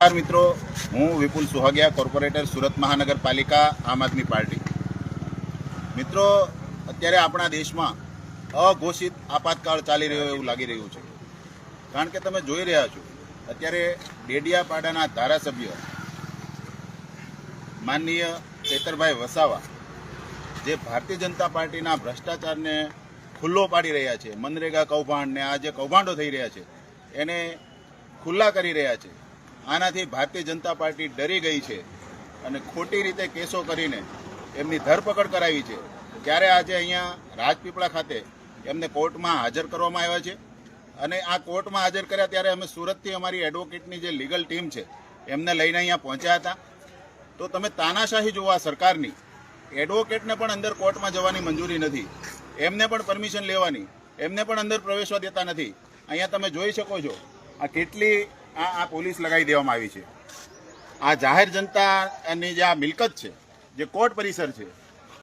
નમસ્કાર મિત્રો, હું વિપુલ સુહાગિયા, કોર્પોરેટર સુરત મહાનગરપાલિકા, આમ આદમી પાર્ટી. મિત્રો, અત્યારે આપણા દેશમાં અઘોષિત આપાતકાળ ચાલી રહ્યો એવું લાગી રહ્યું છે. કારણ કે તમે જોઈ રહ્યા છો અત્યારે ડેડિયાપાડાના ધારાસભ્ય માનનીય ચેતરભાઈ વસાવા જે ભારતીય જનતા પાર્ટીના ભ્રષ્ટાચારને ખુલ્લો પાડી રહ્યા છે, મનરેગા કૌભાંડને આ જે કૌભાંડો થઈ રહ્યા છે એને ખુલ્લા કરી રહ્યા છે. આનાથી ભારતીય જનતા પાર્ટી ડરી ગઈ છે અને ખોટી રીતે કેસો કરીને એમની ધરપકડ કરાવી છે. ત્યારે આજે અહીંયા રાજપીપળા ખાતે એમને કોર્ટમાં હાજર કરવામાં આવ્યા છે અને આ કોર્ટમાં હાજર કર્યા ત્યારે અમે સુરતથી અમારી એડવોકેટની જે લીગલ ટીમ છે એમને લઈને અહીંયા પહોંચ્યા હતા. તો તમે તાનાશાહી જોવા સરકારની, એડવોકેટને પણ અંદર કોર્ટમાં જવાની મંજૂરી નથી, એમને પણ પરમિશન લેવાની, એમને પણ અંદર પ્રવેશવા દેતા નથી. અહીંયા તમે જોઈ શકો છો આ કેટલી આ પોલીસ લગાવી દેવામાં આવી છે. આ જાહેર જનતાની જે આ મિલકત છે, જે કોર્ટ પરિસર છે,